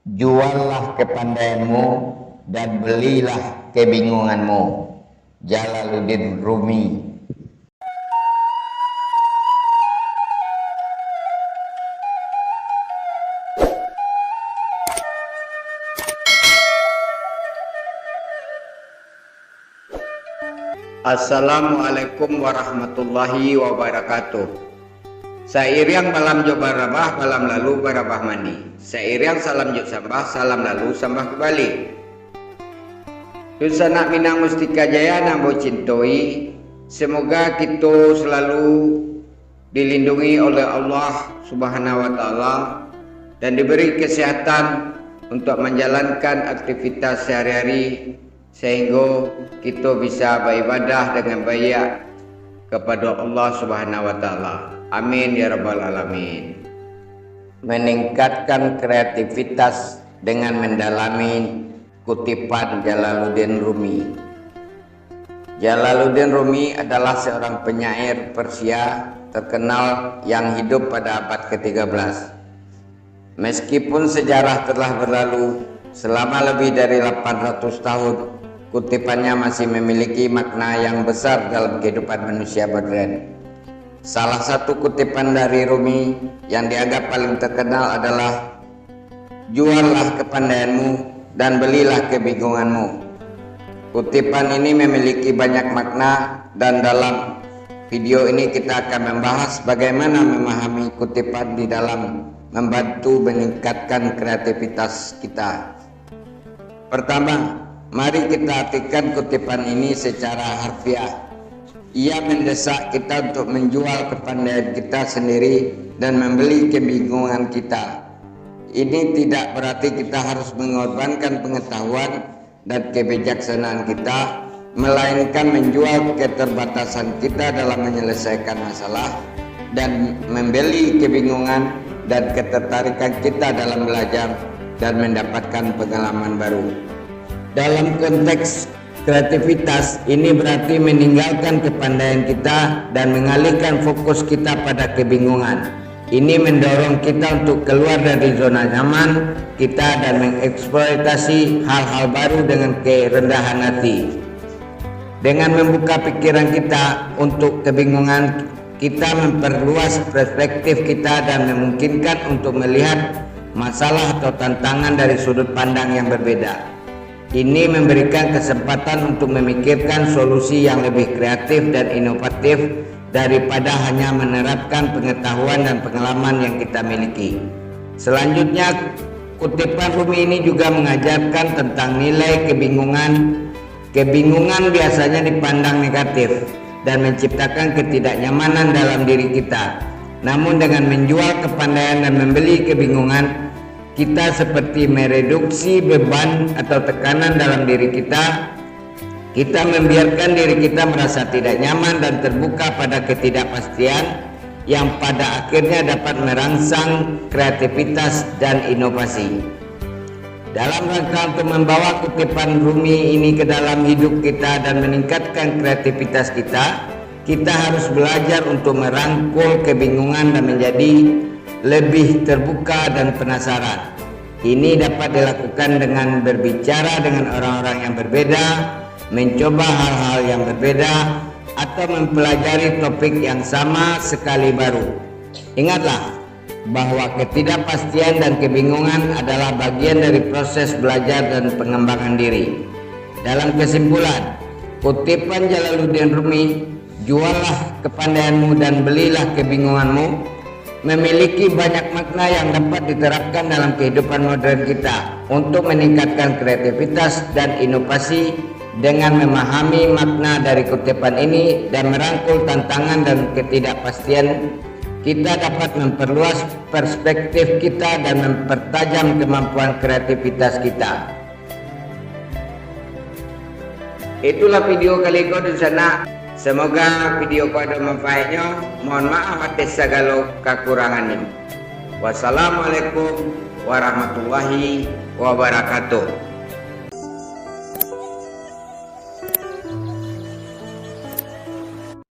Juallah kepandaianmu dan belilah kebingunganmu. Jalaluddin Rumi. Assalamualaikum warahmatullahi wabarakatuh. Sairiang malam jo barabah, malam lalu barabah mani. Sairiang salam jo sambah, salam lalu sambah kembali. Dusana Minang Mustika Jaya nambo cintoi. Semoga kita selalu dilindungi oleh Allah Subhanahu wa taala dan diberi kesehatan untuk menjalankan aktivitas sehari-hari, sehingga kita bisa beribadah dengan baik kepada Allah Subhanahu wa taala. Amin ya rabbal alamin. Meningkatkan kreativitas dengan mendalami kutipan Jalaluddin Rumi. Jalaluddin Rumi adalah seorang penyair Persia terkenal yang hidup pada abad ke-13. Meskipun sejarah telah berlalu selama lebih dari 800 tahun, kutipannya masih memiliki makna yang besar dalam kehidupan manusia modern. Salah satu kutipan dari Rumi yang dianggap paling terkenal adalah "Juallah kepandaianmu dan belilah kebingunganmu". Kutipan ini memiliki banyak makna dan dalam video ini kita akan membahas bagaimana memahami kutipan di dalam membantu meningkatkan kreativitas kita. Pertama, mari kita artikan kutipan ini secara harfiah. Ia mendesak kita untuk menjual kepandaian kita sendiri dan membeli kebingungan kita. Ini tidak berarti kita harus mengorbankan pengetahuan dan kebijaksanaan kita, melainkan menjual keterbatasan kita dalam menyelesaikan masalah dan membeli kebingungan dan ketertarikan kita dalam belajar dan mendapatkan pengalaman baru. Dalam konteks kreativitas, ini berarti meninggalkan kepandaian kita dan mengalihkan fokus kita pada kebingungan. Ini mendorong kita untuk keluar dari zona nyaman kita dan mengeksploitasi hal-hal baru dengan kerendahan hati. Dengan membuka pikiran kita untuk kebingungan, kita memperluas perspektif kita dan memungkinkan untuk melihat masalah atau tantangan dari sudut pandang yang berbeda. Ini memberikan kesempatan untuk memikirkan solusi yang lebih kreatif dan inovatif daripada hanya menerapkan pengetahuan dan pengalaman yang kita miliki. Selanjutnya, kutipan Rumi ini juga mengajarkan tentang nilai kebingungan. Kebingungan biasanya dipandang negatif dan menciptakan ketidaknyamanan dalam diri kita. Namun dengan menjual kepandaian dan membeli kebingungan, kita seperti mereduksi beban atau tekanan dalam diri kita. Kita membiarkan diri kita merasa tidak nyaman dan terbuka pada ketidakpastian yang pada akhirnya dapat merangsang kreativitas dan inovasi. Dalam rangka untuk membawa kutipan Rumi ini ke dalam hidup kita dan meningkatkan kreativitas kita harus belajar untuk merangkul kebingungan dan menjadi lebih terbuka dan penasaran. Ini dapat dilakukan dengan berbicara dengan orang-orang yang berbeda, mencoba hal-hal yang berbeda, atau mempelajari topik yang sama sekali baru. Ingatlah bahwa ketidakpastian dan kebingungan adalah bagian dari proses belajar dan pengembangan diri. Dalam kesimpulan, kutipan Jalaluddin Rumi, "Juallah kepandaianmu dan belilah kebingunganmu", memiliki banyak makna yang dapat diterapkan dalam kehidupan modern kita untuk meningkatkan kreativitas dan inovasi. Dengan memahami makna dari kutipan ini dan merangkul tantangan dan ketidakpastian, kita dapat memperluas perspektif kita dan mempertajam kemampuan kreativitas kita. Itulah video kali ini di sana. Semoga video ku ada manfaatnya. Mohon maaf atas segala kekurangannya. Wassalamualaikum warahmatullahi wabarakatuh.